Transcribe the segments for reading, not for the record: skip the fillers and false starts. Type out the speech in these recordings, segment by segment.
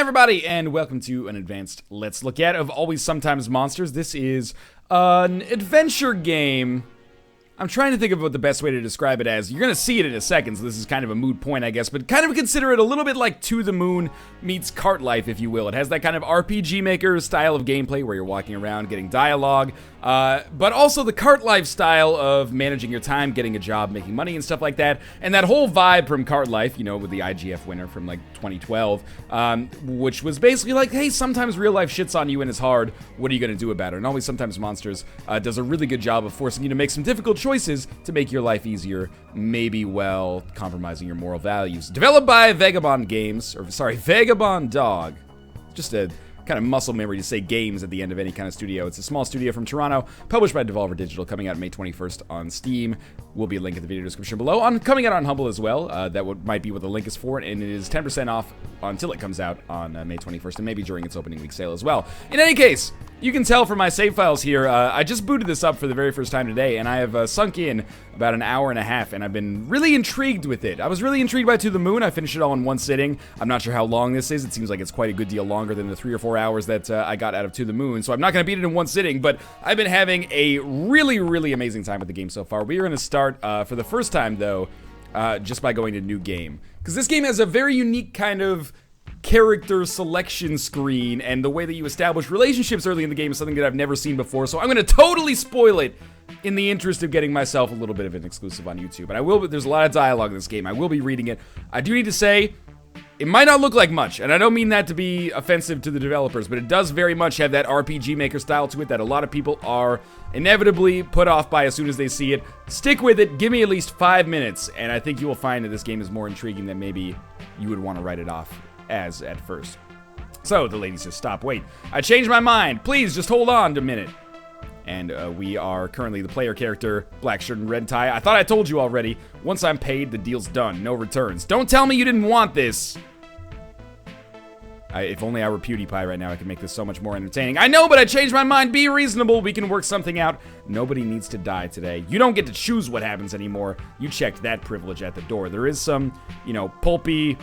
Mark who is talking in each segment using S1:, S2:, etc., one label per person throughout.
S1: everybody, and welcome to an advanced Let's Look At of Always Sometimes Monsters. This is an adventure game. I'm trying to think of what the best way to describe it as. You're going to see it in a second, so this is kind of a moot point, I guess, but kind of consider it a little bit like To the Moon meets Cart Life, if you will. It has that kind of RPG Maker style of gameplay where you're walking around getting dialogue, but also the Cart Life style of managing your time, getting a job, making money, and stuff like that. And that whole vibe from Cart Life, you know, with the IGF winner from like 2012, which was basically like, hey, sometimes real life shits on you and it's hard. What are you going to do about it? And Always Sometimes Monsters does a really good job of forcing you to make some difficult choices to make your life easier, maybe while compromising your moral values. Developed by Vagabond Dog. Just a kind of muscle memory to say games at the end of any kind of studio. It's a small studio from Toronto, published by Devolver Digital, coming out May 21st on Steam. Will be a link in the video description below. Coming out on Humble as well. Might be what the link is for, and it is 10% off until it comes out on May 21st, and maybe during its opening week sale as well. In any case, you can tell from my save files here, I just booted this up for the very first time today, and I have sunk in about an hour and a half, and I've been really intrigued with it. I was really intrigued by To the Moon. I finished it all in one sitting. I'm not sure how long this is. It seems like it's quite a good deal longer than the 3 or 4 hours that I got out of To the Moon, so I'm not going to beat it in one sitting, but I've been having a really, really amazing time with the game so far. We are going to start, for the first time, though, just by going to New Game. Because this game has a very unique kind of character selection screen, and the way that you establish relationships early in the game is something that I've never seen before, so I'm going to totally spoil it in the interest of getting myself a little bit of an exclusive on YouTube. And there's a lot of dialogue in this game. I will be reading it. I do need to say, it might not look like much, and I don't mean that to be offensive to the developers, but it does very much have that RPG Maker style to it that a lot of people are inevitably put off by as soon as they see it. Stick with it, give me at least 5 minutes, and I think you will find that this game is more intriguing than maybe you would want to write it off as at first. So, the lady says, stop, wait. I changed my mind. Please, just hold on a minute. And we are currently the player character, black shirt and red tie. I thought I told you already. Once I'm paid, the deal's done. No returns. Don't tell me you didn't want this. If only I were PewDiePie right now, I could make this so much more entertaining. I know, but I changed my mind. Be reasonable. We can work something out. Nobody needs to die today. You don't get to choose what happens anymore. You checked that privilege at the door. There is some, pulpy,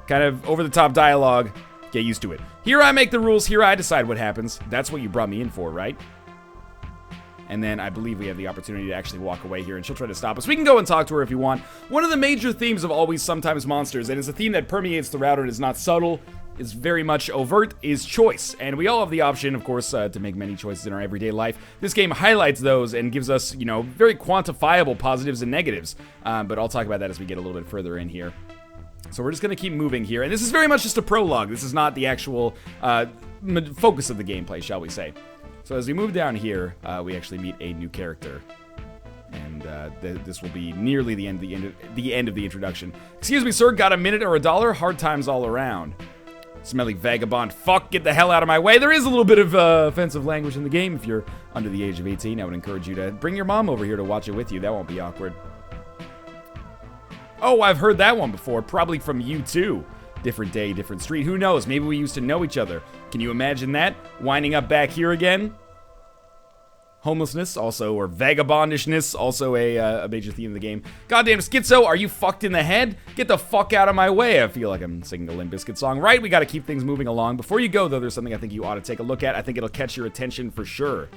S1: kind of over-the-top dialogue. Get used to it. Here I make the rules. Here I decide what happens. That's what you brought me in for, right? And then I believe we have the opportunity to actually walk away here, and she'll try to stop us. We can go and talk to her if you want. One of the major themes of Always Sometimes Monsters, and it's a theme that permeates throughout it, is not subtle, is very much overt, is choice. And we all have the option, of course, to make many choices in our everyday life. This game highlights those and gives us, very quantifiable positives and negatives. But I'll talk about that as we get a little bit further in here. So we're just going to keep moving here. And this is very much just a prologue. This is not the actual focus of the gameplay, shall we say. So as we move down here, we actually meet a new character. And this will be nearly the end of the introduction. Excuse me, sir, got a minute or $1? Hard times all around. Smelly vagabond fuck, get the hell out of my way. There is a little bit of offensive language in the game. If you're under the age of 18, I would encourage you to bring your mom over here to watch it with you. That won't be awkward. Oh, I've heard that one before. Probably from you, too. Different day, different street. Who knows? Maybe we used to know each other. Can you imagine that? Winding up back here again? Homelessness, also, or vagabondishness, also a major theme of the game. Goddamn schizo, are you fucked in the head? Get the fuck out of my way. I feel like I'm singing a Limp Bizkit song. Right, we gotta keep things moving along. Before you go, though, there's something I think you ought to take a look at. I think it'll catch your attention for sure.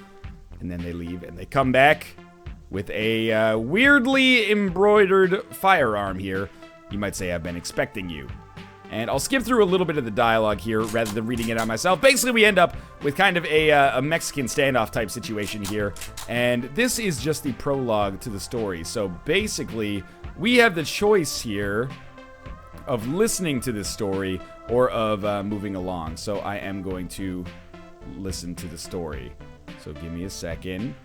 S1: And then they leave, and they come back with a weirdly embroidered firearm here. You might say I've been expecting you. And I'll skip through a little bit of the dialogue here rather than reading it out myself. Basically, we end up with kind of a Mexican standoff type situation here. And this is just the prologue to the story. So basically, we have the choice here of listening to this story or of moving along. So I am going to listen to the story. So give me a second.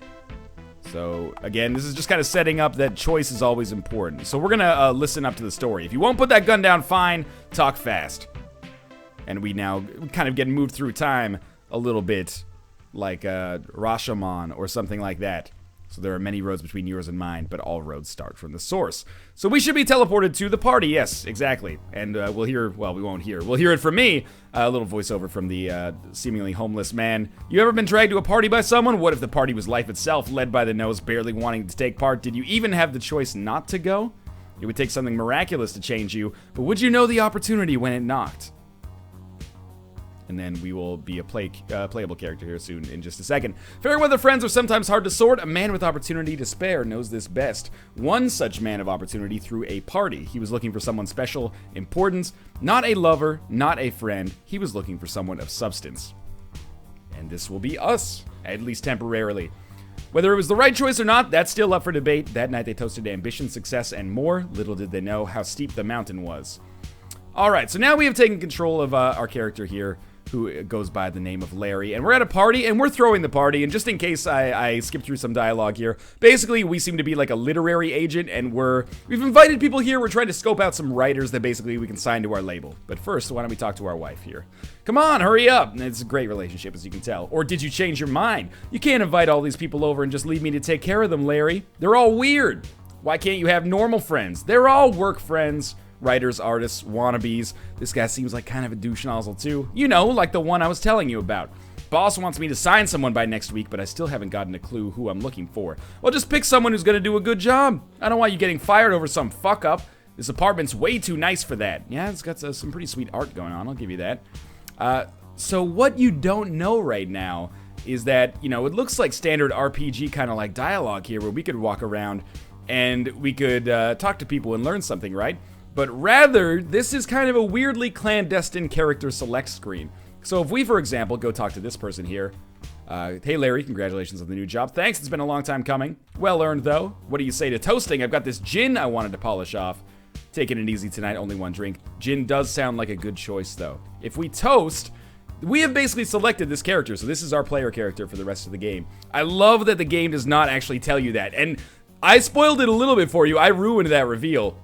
S1: So, again, this is just kind of setting up that choice is always important. So we're going to listen up to the story. If you won't put that gun down, fine. Talk fast. And we now kind of get moved through time a little bit like Rashomon or something like that. So there are many roads between yours and mine, but all roads start from the source. So we should be teleported to the party, yes, exactly. And we'll hear, well, we won't hear. We'll hear it from me, a little voiceover from the seemingly homeless man. You ever been dragged to a party by someone? What if the party was life itself, led by the nose, barely wanting to take part? Did you even have the choice not to go? It would take something miraculous to change you, but would you know the opportunity when it knocked? and then we will be a playable character here soon in just a second. Fair weather friends are sometimes hard to sort. A man with opportunity to spare knows this best. One such man of opportunity threw a party. He was looking for someone special, important, not a lover, not a friend. He was looking for someone of substance. And this will be us, at least temporarily. Whether it was the right choice or not, that's still up for debate. That night they toasted ambition, success, and more. Little did they know how steep the mountain was. Alright, so now we have taken control of our character here, who goes by the name of Larry, and we're at a party, and we're throwing the party, and just in case I skip through some dialogue here, basically we seem to be like a literary agent, and we've invited people here. We're trying to scope out some writers that basically we can sign to our label. But first, why don't we talk to our wife here? Come on, hurry up! It's a great relationship, as you can tell. Or did you change your mind? You can't invite all these people over and just leave me to take care of them, Larry. They're all weird. Why can't you have normal friends? They're all work friends. Writers, artists, wannabes. This guy seems like kind of a douche nozzle too. You know, like the one I was telling you about. Boss wants me to sign someone by next week, but I still haven't gotten a clue who I'm looking for. Well, just pick someone who's gonna do a good job. I don't want you getting fired over some fuck up. This apartment's way too nice for that. Yeah, it's got some pretty sweet art going on, I'll give you that. So what you don't know right now is that, you know, it looks like standard RPG kind of like dialogue here, where we could walk around and we could talk to people and learn something, right? But rather, this is kind of a weirdly clandestine character select screen. So if we, for example, go talk to this person here. Hey Larry, congratulations on the new job. Thanks, it's been a long time coming. Well earned though. What do you say to toasting? I've got this gin I wanted to polish off. Taking it easy tonight, only one drink. Gin does sound like a good choice though. If we toast, we have basically selected this character, so this is our player character for the rest of the game. I love that the game does not actually tell you that, and I spoiled it a little bit for you. I ruined that reveal.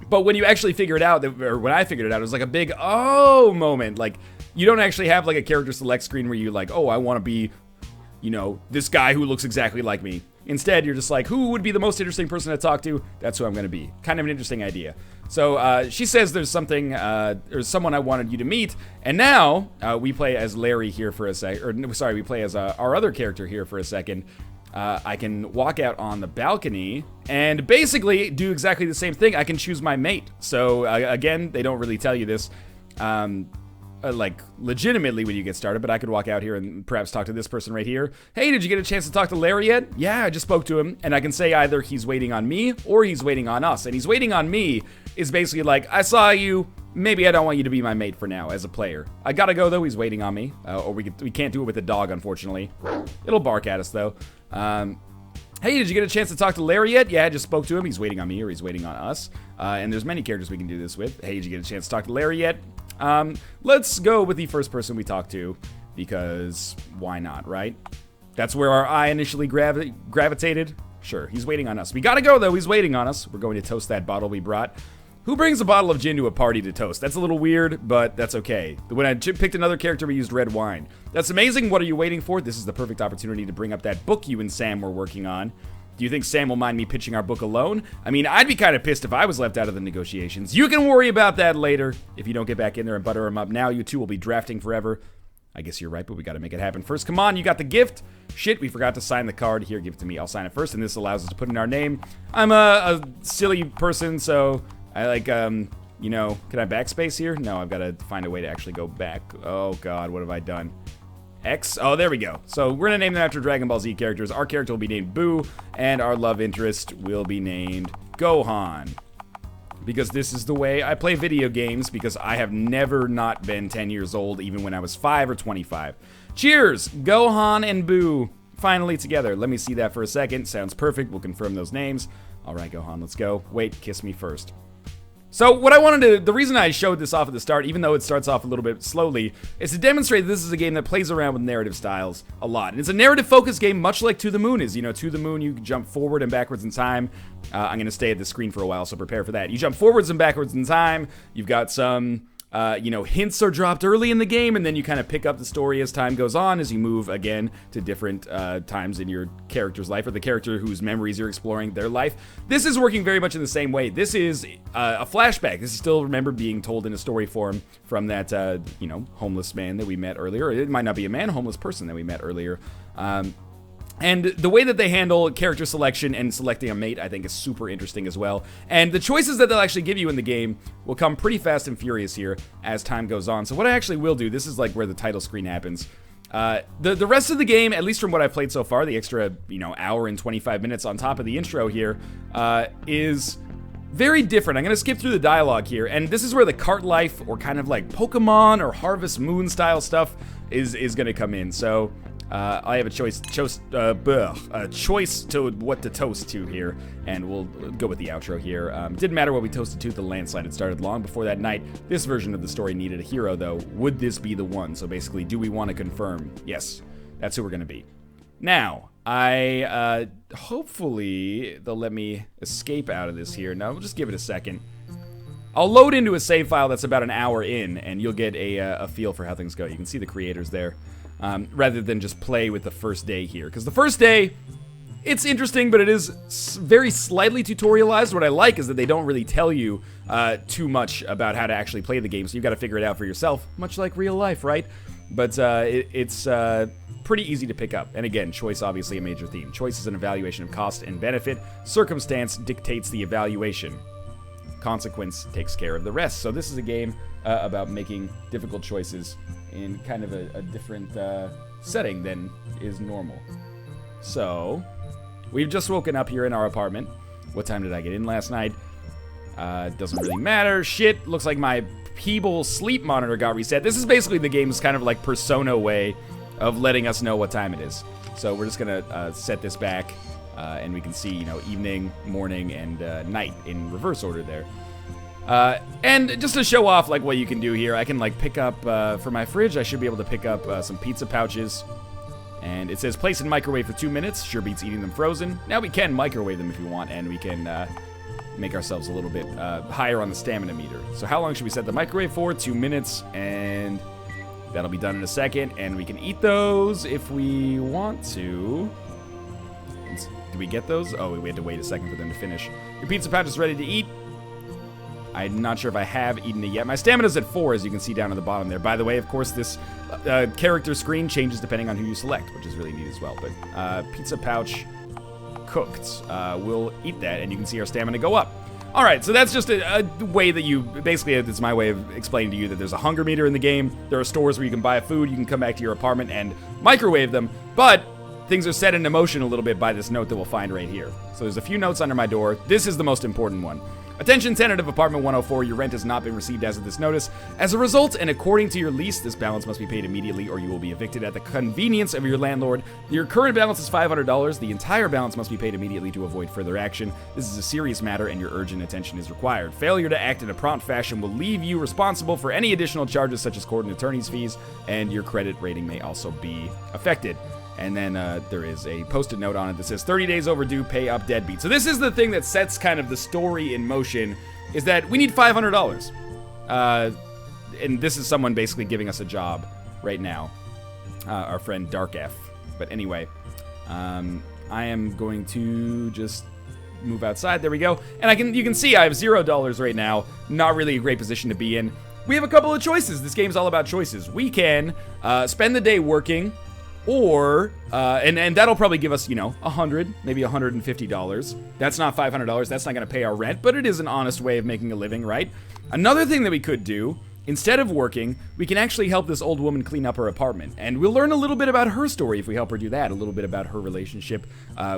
S1: But when you actually figure it out, or when I figured it out, it was like a big oh moment. Like, you don't actually have like a character select screen where you like, oh, I want to be, you know, this guy who looks exactly like me. Instead, you're just like, who would be the most interesting person to talk to? That's who I'm going to be. Kind of an interesting idea. So she says there's something, or someone I wanted you to meet. And now we play as Larry here for a sec, or sorry, we play as our other character here for a second. I can walk out on the balcony and basically do exactly the same thing. I can choose my mate. So again, they don't really tell you this like legitimately when you get started, but I could walk out here and perhaps talk to this person right here. Hey, did you get a chance to talk to Larry yet? Yeah, I just spoke to him, and I can say either he's waiting on me or he's waiting on us. And he's waiting on me is basically like, I saw you, maybe I don't want you to be my mate for now as a player. I gotta go though, he's waiting on me. Or we can't do it with the dog, unfortunately. It'll bark at us though. Hey, did you get a chance to talk to Larry yet? Yeah, I just spoke to him. He's waiting on me or he's waiting on us. And there's many characters we can do this with. Hey, did you get a chance to talk to Larry yet? Let's go with the first person we talked to, because why not, right? That's where our eye initially gravitated. Sure, he's waiting on us. We gotta go though, he's waiting on us. We're going to toast that bottle we brought. Who brings a bottle of gin to a party to toast? That's a little weird, but that's okay. When I picked another character, we used red wine. That's amazing. What are you waiting for? This is the perfect opportunity to bring up that book you and Sam were working on. Do you think Sam will mind me pitching our book alone? I mean, I'd be kind of pissed if I was left out of the negotiations. You can worry about that later. If you don't get back in there and butter him up now, you two will be drafting forever. I guess you're right, but we gotta make it happen first. Come on, you got the gift. Shit, we forgot to sign the card. Here, give it to me. I'll sign it first, and this allows us to put in our name. I'm a silly person, so I like, you know, can I backspace here? No, I've got to find a way to actually go back. Oh, God, what have I done? X? Oh, there we go. So we're going to name them after Dragon Ball Z characters. Our character will be named Boo, and our love interest will be named Gohan. Because this is the way I play video games, because I have never not been 10 years old, even when I was 5 or 25. Cheers! Gohan and Boo. Finally together. Let me see that for a second. Sounds perfect. We'll confirm those names. All right, Gohan, let's go. Wait, kiss me first. So what I wanted to, the reason I showed this off at the start, even though it starts off a little bit slowly, is to demonstrate that this is a game that plays around with narrative styles a lot. And it's a narrative-focused game, much like To the Moon is. You know, To the Moon, you can jump forward and backwards in time. I'm going to stay at the screen for a while, so prepare for that. You jump forwards and backwards in time. You've got some... you know, hints are dropped early in the game, and then you kind of pick up the story as time goes on, as you move, again, to different times in your character's life, or the character whose memories you're exploring their life. This is working very much in the same way. This is a flashback. This is still, remember, being told in a story form from that, you know, homeless man that we met earlier. It might not be a man, homeless person that we met earlier. And the way that they handle character selection and selecting a mate, I think, is super interesting as well. And the choices that they'll actually give you in the game will come pretty fast and furious here as time goes on. So what I actually will do, this is like where the title screen happens. The rest of the game, at least from what I've played so far, the extra, hour and 25 minutes on top of the intro here, is very different. I'm going to skip through the dialogue here, and this is where the cart life or kind of like Pokemon or Harvest Moon style stuff is going to come in. So I have a choice to what to toast to here, and we'll go with the outro here. Didn't matter what we toasted to, the landslide had started long before that night. This version of the story needed a hero, though. Would this be the one? So basically, do we want to confirm? Yes, that's who we're going to be. Now, hopefully they'll let me escape out of this here. No, we'll just give it a second. I'll load into a save file that's about an hour in, and you'll get a feel for how things go. You can see the creators there. Rather than just play with the first day here. Because the first day, it's interesting, but it is very slightly tutorialized. What I like is that they don't really tell you too much about how to actually play the game, so you've got to figure it out for yourself, much like real life, right? But it's pretty easy to pick up. And again, choice obviously a major theme. Choice is an evaluation of cost and benefit. Circumstance dictates the evaluation. Consequence takes care of the rest. So this is a game about making difficult choices in kind of a different setting than is normal. So, we've just woken up here in our apartment. What time did I get in last night? Doesn't really matter. Shit, looks like my Peeble sleep monitor got reset. This is basically the game's kind of like Persona way of letting us know what time it is. So we're just gonna set this back, and we can see, evening, morning, and night in reverse order there. And just to show off like what you can do here, I can like pick up, for my fridge, I should be able to pick up some pizza pouches. And it says place in microwave for 2 minutes. Sure beats eating them frozen. Now we can microwave them if we want, and we can make ourselves a little bit higher on the stamina meter. So how long should we set the microwave for? 2 minutes, and that'll be done in a second. And we can eat those if we want to. Do we get those? Oh, we had to wait a second for them to finish. Your pizza pouch is ready to eat. I'm not sure if I have eaten it yet. My stamina's at 4, as you can see down at the bottom there. By the way, of course, this character screen changes depending on who you select, which is really neat as well. But pizza pouch cooked. We'll eat that, and you can see our stamina go up. All right, so that's just a way that you... Basically, it's my way of explaining to you that there's a hunger meter in the game. There are stores where you can buy food. You can come back to your apartment and microwave them. But things are set in motion a little bit by this note that we'll find right here. So there's a few notes under my door. This is the most important one. Attention, tenant of apartment 104, your rent has not been received as of this notice. As a result, and according to your lease, this balance must be paid immediately or you will be evicted at the convenience of your landlord. Your current balance is $500. The entire balance must be paid immediately to avoid further action. This is a serious matter and your urgent attention is required. Failure to act in a prompt fashion will leave you responsible for any additional charges such as court and attorney's fees, and your credit rating may also be affected. And then there is a post-it note on it that says 30 days overdue, pay up, deadbeat. So this is the thing that sets kind of the story in motion, is that we need $500. And this is someone basically giving us a job right now. Our friend Dark F. But anyway, I am going to just move outside. There we go. And you can see I have $0 right now. Not really a great position to be in. We have a couple of choices. This game's all about choices. We can spend the day working, or, and that'll probably give us, $100, maybe $150. That's not $500. That's not going to pay our rent, but it is an honest way of making a living, right? Another thing that we could do, instead of working, we can actually help this old woman clean up her apartment. And we'll learn a little bit about her story if we help her do that. A little bit about her relationship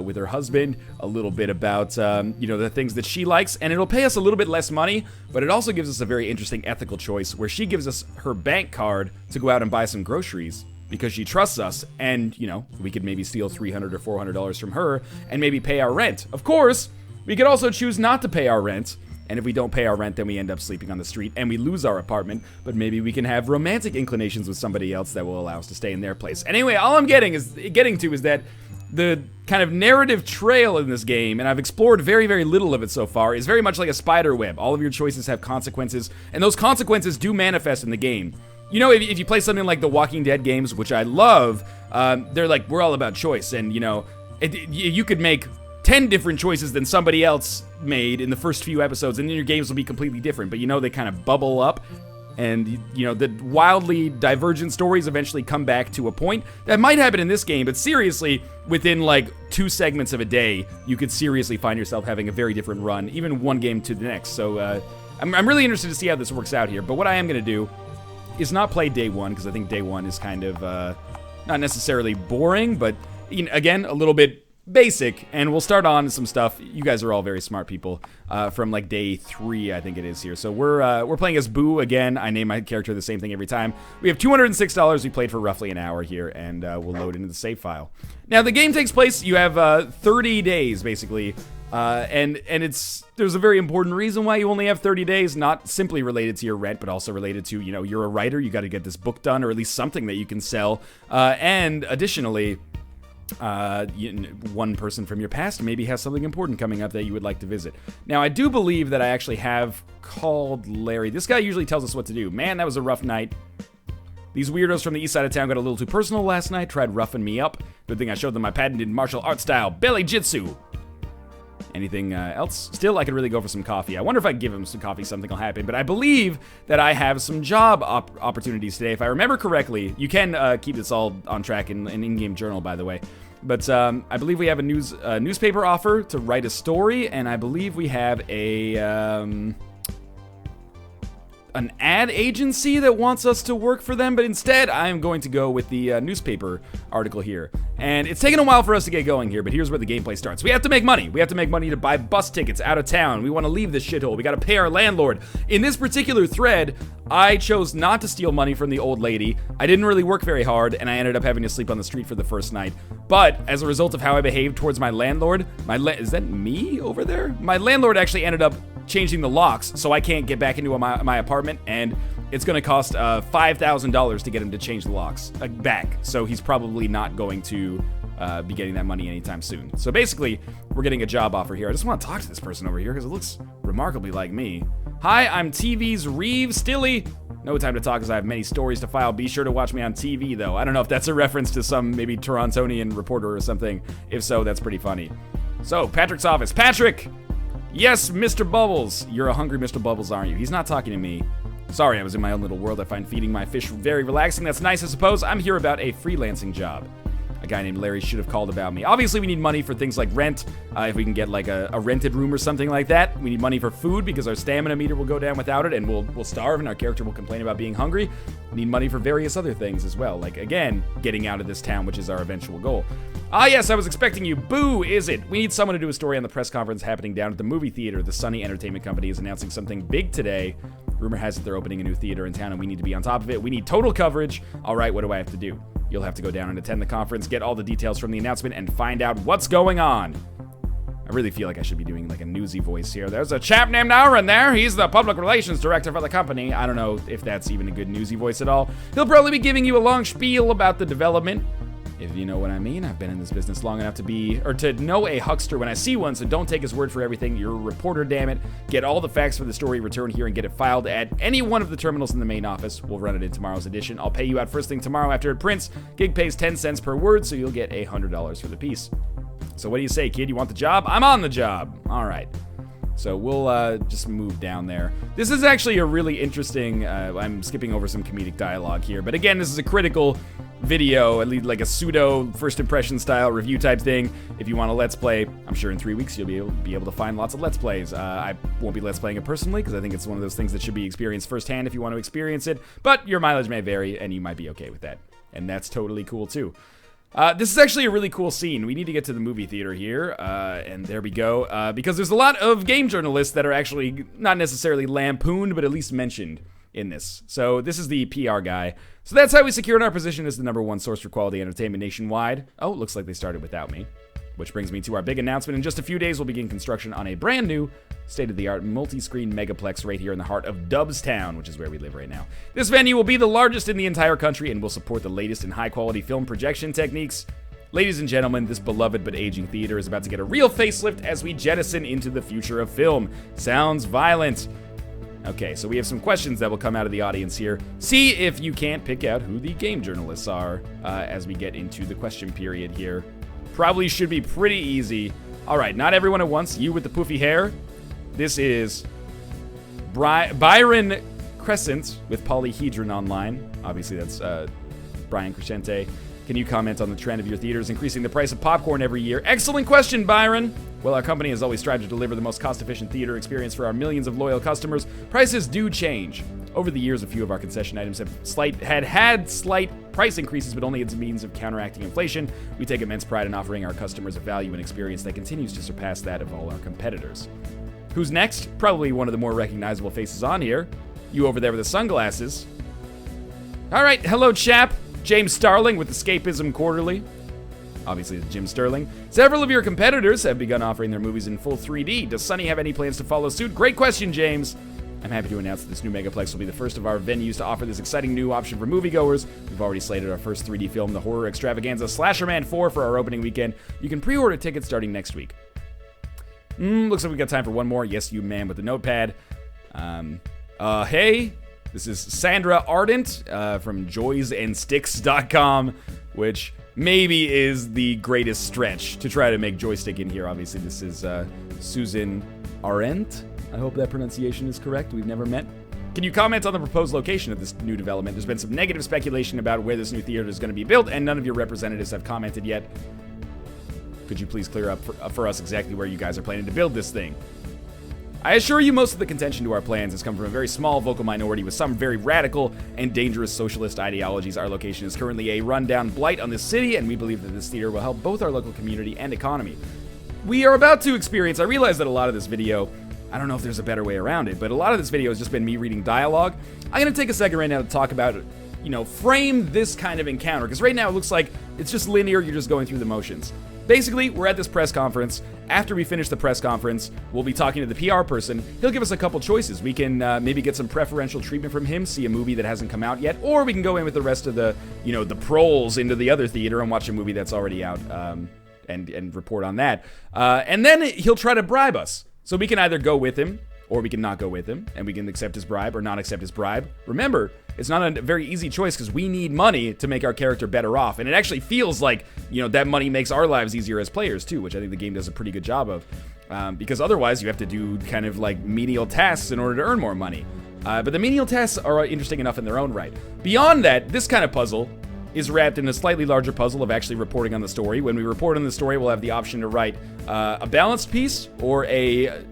S1: with her husband, a little bit about, the things that she likes. And it'll pay us a little bit less money, but it also gives us a very interesting ethical choice where she gives us her bank card to go out and buy some groceries, because she trusts us, and, we could maybe steal $300 or $400 from her and maybe pay our rent. Of course, we could also choose not to pay our rent, and if we don't pay our rent, then we end up sleeping on the street and we lose our apartment, but maybe we can have romantic inclinations with somebody else that will allow us to stay in their place. Anyway, all I'm getting to is that the kind of narrative trail in this game, and I've explored very, very little of it so far, is very much like a spider web. All of your choices have consequences, and those consequences do manifest in the game. If you play something like the Walking Dead games, which I love, they're like, we're all about choice. And, you could make 10 different choices than somebody else made in the first few episodes, and then your games will be completely different. But, they kind of bubble up. and, you know, the wildly divergent stories eventually come back to a point. That might happen in this game, but seriously, within like 2 segments of a day, you could seriously find yourself having a very different run, even one game to the next. So I'm really interested to see how this works out here, but what I am going to do is not play day 1, because I think day 1 is kind of not necessarily boring, but, you know, again, a little bit basic, and we'll start on some stuff. You guys are all very smart people from like day 3, I think it is here. So we're playing as Boo again. I name my character the same thing every time. We have $206. We played for roughly an hour here, and we'll load into the save file. Now the game takes place. You have 30 days basically, and there's a very important reason why you only have 30 days. Not simply related to your rent, but also related to, you know, you're a writer. You got to get this book done, or at least something that you can sell. And additionally, one person from your past maybe has something important coming up that you would like to visit. Now, I do believe that I actually have called Larry. This guy usually tells us what to do. Man, that was a rough night. These weirdos from the east side of town got a little too personal last night, tried roughing me up. Good thing I showed them my patented martial art style, belly jitsu. Anything else? Still, I could really go for some coffee. I wonder if I give him some coffee, something will happen. But I believe that I have some job opportunities today. If I remember correctly, you can keep this all on track in an in-game journal, by the way. But I believe we have a newspaper offer to write a story, and I believe we have an ad agency that wants us to work for them, but instead I am going to go with the newspaper article here. And it's taken a while for us to get going here, but here's where the gameplay starts. We have to make money. We have to make money to buy bus tickets out of town. We want to leave this shithole. We got to pay our landlord. In this particular thread, I chose not to steal money from the old lady. I didn't really work very hard, and I ended up having to sleep on the street for the first night. But as a result of how I behaved towards my landlord, is that me over there? My landlord actually ended up changing the locks, so I can't get back into my apartment, and it's going to cost $5,000 to get him to change the locks back. So he's probably not going to be getting that money anytime soon. So basically, we're getting a job offer here. I just want to talk to this person over here because it looks remarkably like me. Hi, I'm TV's Reeve Stilly. No time to talk as I have many stories to file. Be sure to watch me on TV, though. I don't know if that's a reference to some maybe Torontonian reporter or something. If so, that's pretty funny. So, Patrick's office. Patrick! Yes, Mr. Bubbles. You're a hungry Mr. Bubbles, aren't you? He's not talking to me. Sorry, I was in my own little world. I find feeding my fish very relaxing. That's nice, I suppose. I'm here about a freelancing job. A guy named Larry should have called about me. Obviously, we need money for things like rent. If we can get like a rented room or something like that. We need money for food because our stamina meter will go down without it, and we'll starve, and our character will complain about being hungry. We need money for various other things as well. Like, again, getting out of this town, which is our eventual goal. Ah, yes, I was expecting you. Boo, is it? We need someone to do a story on the press conference happening down at the movie theater. The Sunny Entertainment Company is announcing something big today. Rumor has it they're opening a new theater in town, and we need to be on top of it. We need total coverage. All right, what do I have to do? You'll have to go down and attend the conference, get all the details from the announcement, and find out what's going on. I really feel like I should be doing like a newsy voice here. There's a chap named Aaron there. He's the public relations director for the company. I don't know if that's even a good newsy voice at all. He'll probably be giving you a long spiel about the development. If you know what I mean. I've been in this business long enough to know a huckster when I see one, so don't take his word for everything. You're a reporter, damn it. Get all the facts for the story, return here, and get it filed at any one of the terminals in the main office. We'll run it in tomorrow's edition. I'll pay you out first thing tomorrow after it prints. Gig pays 10 cents per word, so you'll get $100 for the piece. So what do you say, kid? You want the job? I'm on the job. All right. So we'll just move down there. This is actually a really interesting, I'm skipping over some comedic dialogue here, but again, this is a critical video, at least like a pseudo first impression style review type thing. If you want a Let's Play, I'm sure in 3 weeks you'll be able to find lots of Let's Plays. I won't be Let's Playing it personally because I think it's one of those things that should be experienced firsthand if you want to experience it, but your mileage may vary and you might be okay with that. And that's totally cool too. This is actually a really cool scene. We need to get to the movie theater here, and there we go, because there's a lot of game journalists that are actually not necessarily lampooned, but at least mentioned in this. So this is the PR guy. So that's how we secured our position as the #1 source for quality entertainment nationwide. Oh, looks like they started without me. Which brings me to our big announcement. In just a few days, we'll begin construction on a brand new, state-of-the-art, multi-screen megaplex right here in the heart of Dubstown, which is where we live right now. This venue will be the largest in the entire country and will support the latest in high-quality film projection techniques. Ladies and gentlemen, this beloved but aging theater is about to get a real facelift as we jettison into the future of film. Sounds violent. Okay, so we have some questions that will come out of the audience here. See if you can't pick out who the game journalists are as we get into the question period here. Probably should be pretty easy. All right, not everyone at once. You with the poofy hair. This is Byron Crescent with Polyhedron Online. Obviously, that's Brian Crescente. Can you comment on the trend of your theaters increasing the price of popcorn every year? Excellent question, Byron. Well, our company has always strived to deliver the most cost-efficient theater experience for our millions of loyal customers. Prices do change. Over the years, a few of our concession items have had slight price increases, but only as a means of counteracting inflation. We take immense pride in offering our customers a value and experience that continues to surpass that of all our competitors. Who's next? Probably one of the more recognizable faces on here. You over there with the sunglasses. All right, hello, chap. James Starling with Escapism Quarterly. Obviously, it's Jim Sterling. Several of your competitors have begun offering their movies in full 3D. Does Sunny have any plans to follow suit? Great question, James. I'm happy to announce that this new Megaplex will be the first of our venues to offer this exciting new option for moviegoers. We've already slated our first 3D film, the horror extravaganza Slasherman 4, for our opening weekend. You can pre-order tickets starting next week. Looks like we got time for one more. Yes, you man with the notepad. Hey, this is Sandra Ardent from joysandsticks.com, which maybe is the greatest stretch to try to make joystick in here. Obviously, this is Susan Arendt. I hope that pronunciation is correct. We've never met. Can you comment on the proposed location of this new development? There's been some negative speculation about where this new theater is going to be built, and none of your representatives have commented yet. Could you please clear up for us exactly where you guys are planning to build this thing? I assure you most of the contention to our plans has come from a very small vocal minority with some very radical and dangerous socialist ideologies. Our location is currently a rundown blight on this city, and we believe that this theater will help both our local community and economy. We are about to experience, I realize that a lot of this video, I don't know if there's a better way around it, but a lot of this video has just been me reading dialogue. I'm going to take a second right now to talk about, frame this kind of encounter, because right now it looks like it's just linear, you're just going through the motions. Basically, we're at this press conference. After we finish the press conference, we'll be talking to the PR person. He'll give us a couple choices. We can maybe get some preferential treatment from him, see a movie that hasn't come out yet, or we can go in with the rest of the, the proles into the other theater and watch a movie that's already out and report on that. And then he'll try to bribe us. So we can either go with him, or we can not go with him, and we can accept his bribe or not accept his bribe. Remember, it's not a very easy choice because we need money to make our character better off. And it actually feels like, that money makes our lives easier as players too, which I think the game does a pretty good job of. Because otherwise you have to do kind of like menial tasks in order to earn more money. But the menial tasks are interesting enough in their own right. Beyond that, this kind of puzzle is wrapped in a slightly larger puzzle of actually reporting on the story. When we report on the story, we'll have the option to write a balanced piece or a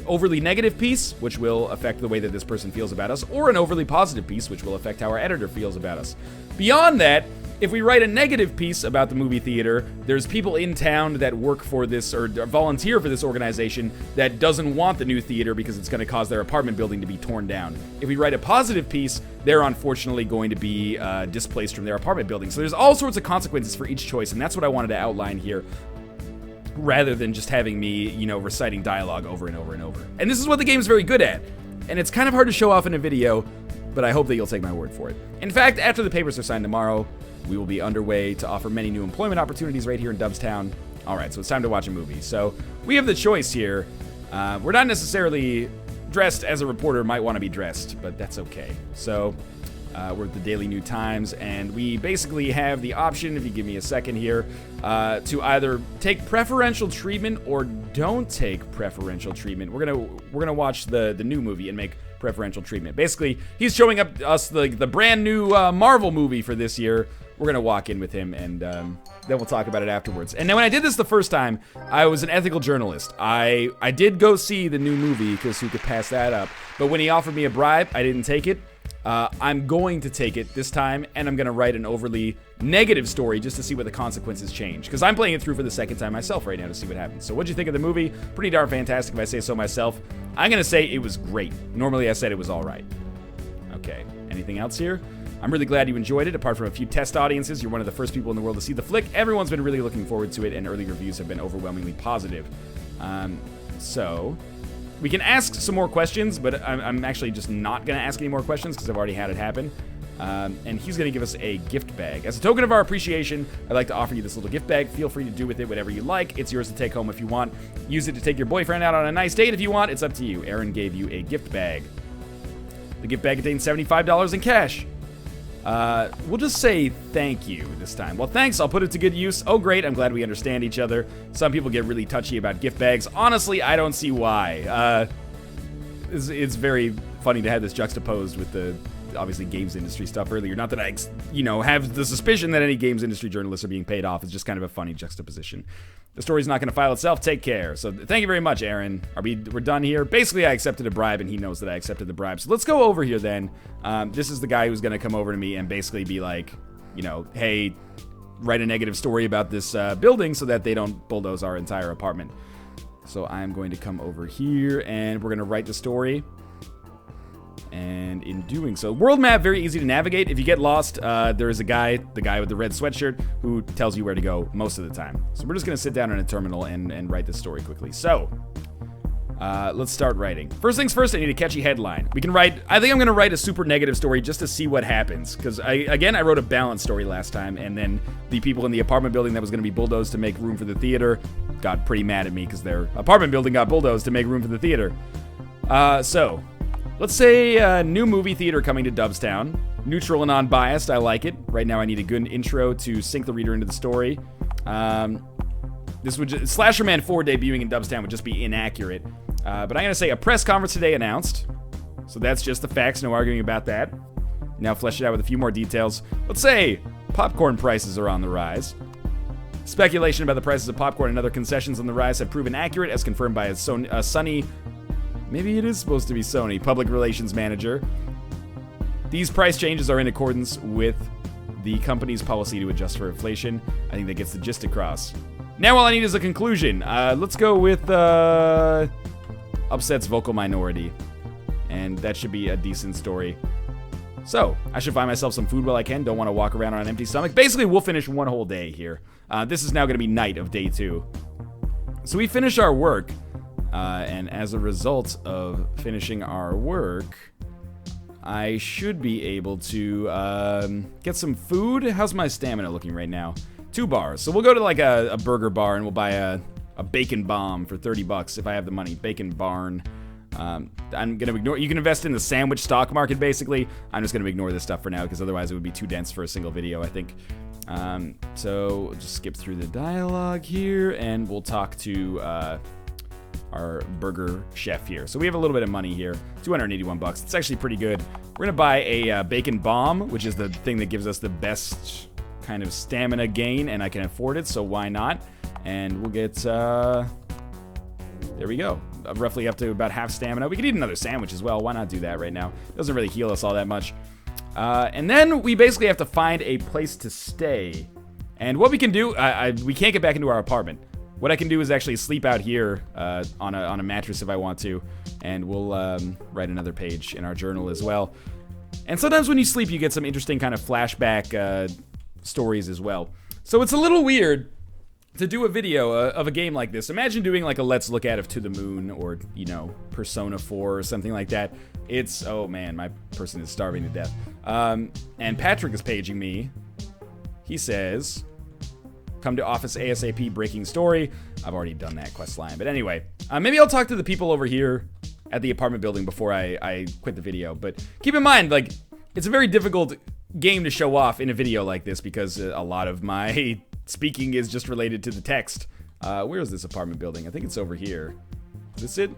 S1: overly negative piece, which will affect the way that this person feels about us, or an overly positive piece, which will affect how our editor feels about us. Beyond that, if we write a negative piece about the movie theater, there's people in town that work for this or volunteer for this organization that doesn't want the new theater because it's going to cause their apartment building to be torn down. If we write a positive piece, they're unfortunately going to be displaced from their apartment building. So there's all sorts of consequences for each choice, and that's what I wanted to outline here, rather than just having me, reciting dialogue over and over and over. And this is what the game's very good at. And it's kind of hard to show off in a video, but I hope that you'll take my word for it. In fact, after the papers are signed tomorrow, we will be underway to offer many new employment opportunities right here in Dubstown. All right, so it's time to watch a movie. So we have the choice here. We're not necessarily dressed as a reporter might want to be dressed, but that's okay. So we're at the Daily New Times, and we basically have the option, if you give me a second here, to either take preferential treatment or don't take preferential treatment. We're gonna watch the new movie and make preferential treatment. Basically, he's showing up us the brand new Marvel movie for this year. We're gonna walk in with him, and then we'll talk about it afterwards. And now, when I did this the first time, I was an ethical journalist. I did go see the new movie because who could pass that up? But when he offered me a bribe, I didn't take it. I'm going to take it this time, and I'm going to write an overly negative story just to see what the consequences change. Because I'm playing it through for the second time myself right now to see what happens. So what'd you think of the movie? Pretty darn fantastic if I say so myself. I'm going to say it was great. Normally I said it was all right. Okay, anything else here? I'm really glad you enjoyed it. Apart from a few test audiences, you're one of the first people in the world to see the flick. Everyone's been really looking forward to it, and early reviews have been overwhelmingly positive. So we can ask some more questions, but I'm actually just not going to ask any more questions because I've already had it happen. And he's going to give us a gift bag. As a token of our appreciation, I'd like to offer you this little gift bag. Feel free to do with it whatever you like. It's yours to take home if you want. Use it to take your boyfriend out on a nice date if you want. It's up to you. Aaron gave you a gift bag. The gift bag contains $75 in cash. We'll just say thank you this time. Well, thanks. I'll put it to good use. Oh, great. I'm glad we understand each other. Some people get really touchy about gift bags. Honestly, I don't see why. It's very funny to have this juxtaposed with the obviously games industry stuff earlier. Not that I, have the suspicion that any games industry journalists are being paid off. It's just kind of a funny juxtaposition. The story's not going to file itself. Take care. So thank you very much, Aaron. We're done here. Basically, I accepted a bribe, and he knows that I accepted the bribe. So let's go over here then. This is the guy who's going to come over to me and basically be like, hey, write a negative story about this building so that they don't bulldoze our entire apartment. So I'm going to come over here, and we're going to write the story. And in doing so, world map, very easy to navigate. If you get lost, there is the guy with the red sweatshirt, who tells you where to go most of the time. So we're just going to sit down in a terminal and write this story quickly. So, let's start writing. First things first, I need a catchy headline. I think I'm going to write a super negative story just to see what happens. Because, I wrote a balanced story last time, and then the people in the apartment building that was going to be bulldozed to make room for the theater got pretty mad at me because their apartment building got bulldozed to make room for the theater. So... let's say new movie theater coming to Dubstown. Neutral and unbiased, I like it. Right now I need a good intro to sink the reader into the story. Slasher Man 4 debuting in Dubstown would just be inaccurate. But I'm going to say a press conference today announced. So that's just the facts, no arguing about that. Now flesh it out with a few more details. Let's say popcorn prices are on the rise. Speculation about the prices of popcorn and other concessions on the rise have proven accurate, as confirmed by a Sony... maybe it is supposed to be Sony, public relations manager. These price changes are in accordance with the company's policy to adjust for inflation. I think that gets the gist across. Now all I need is a conclusion. Let's go with upsets vocal minority. And that should be a decent story. So, I should find myself some food while I can. Don't want to walk around on an empty stomach. Basically, we'll finish one whole day here. This is now going to be night of day 2. So we finish our work. And as a result of finishing our work, I should be able to get some food. How's my stamina looking right now? 2 bars. So we'll go to like a burger bar and we'll buy a bacon bomb for $30 if I have the money. Bacon barn. I'm going to ignore... you can invest in the sandwich stock market, basically. I'm just going to ignore this stuff for now because otherwise it would be too dense for a single video, I think. So we'll just skip through the dialogue here and we'll talk to... our burger chef here. So we have a little bit of money here, $281. It's actually pretty good. We're gonna buy a bacon bomb, which is the thing that gives us the best kind of stamina gain, and I can afford it, so why not? And we'll get, there we go. Roughly up to about half stamina. We could eat another sandwich as well. Why not do that right now? It doesn't really heal us all that much. And then we basically have to find a place to stay. And what we can do, we can't get back into our apartment. What I can do is actually sleep out here on a mattress if I want to, and we'll write another page in our journal as well. And sometimes when you sleep, you get some interesting kind of flashback stories as well. So it's a little weird to do a video of a game like this. Imagine doing like a Let's Look at of To the Moon or, Persona 4 or something like that. It's, oh man, my person is starving to death. And Patrick is paging me. He says... come to office ASAP, breaking story. I've already done that quest line. But anyway, maybe I'll talk to the people over here at the apartment building before I quit the video. But keep in mind, like, it's a very difficult game to show off in a video like this because a lot of my speaking is just related to the text. Where is this apartment building? I think it's over here. Is this it?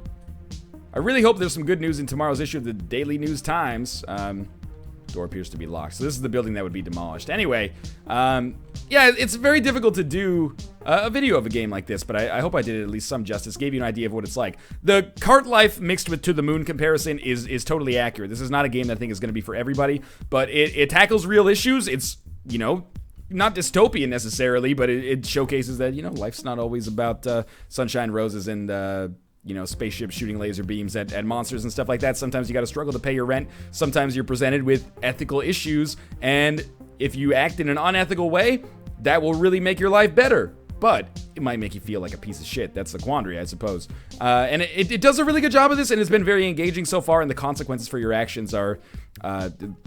S1: I really hope there's some good news in tomorrow's issue of the Daily News Times. Door appears to be locked. So this is the building that would be demolished. Anyway, yeah, it's very difficult to do a video of a game like this, but I hope I did at least some justice. Gave you an idea of what it's like. The cart life mixed with To the Moon comparison is totally accurate. This is not a game that I think is going to be for everybody, but it tackles real issues. It's, not dystopian necessarily, but it showcases that, life's not always about sunshine, roses, and... spaceships shooting laser beams at monsters and stuff like that. Sometimes you gotta struggle to pay your rent. Sometimes you're presented with ethical issues, and if you act in an unethical way, that will really make your life better. But it might make you feel like a piece of shit. That's the quandary, I suppose. And it does a really good job of this, and it's been very engaging so far, and the consequences for your actions are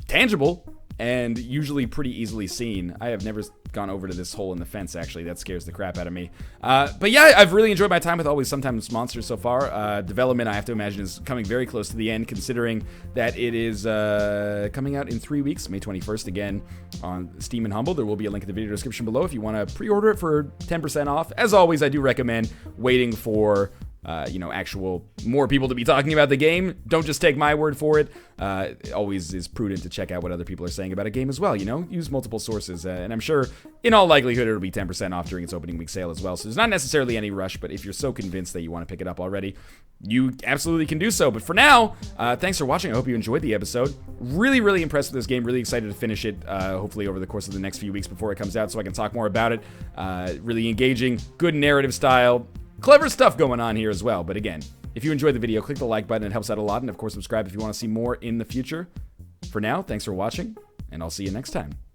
S1: tangible and usually pretty easily seen. I have never gone over to this hole in the fence, actually. That scares the crap out of me. But yeah, I've really enjoyed my time with Always Sometimes Monsters so far. Development, I have to imagine, is coming very close to the end, considering that it is coming out in 3 weeks, May 21st, again, on Steam and Humble. There will be a link in the video description below if you want to pre-order it for 10% off. As always, I do recommend waiting for actual more people to be talking about the game. Don't just take my word for it. It always is prudent to check out what other people are saying about a game as well, use multiple sources, and I'm sure in all likelihood it'll be 10% off during its opening week sale as well, so there's not necessarily any rush, but if you're so convinced that you want to pick it up already, you absolutely can do so. But for now, thanks for watching. I hope you enjoyed the episode. Really, really impressed with this game. Really excited to finish it, hopefully over the course of the next few weeks before it comes out so I can talk more about it. Really engaging, good narrative style, clever stuff going on here as well. But again, if you enjoyed the video, click the like button. It helps out a lot. And of course, subscribe if you want to see more in the future. For now, thanks for watching, and I'll see you next time.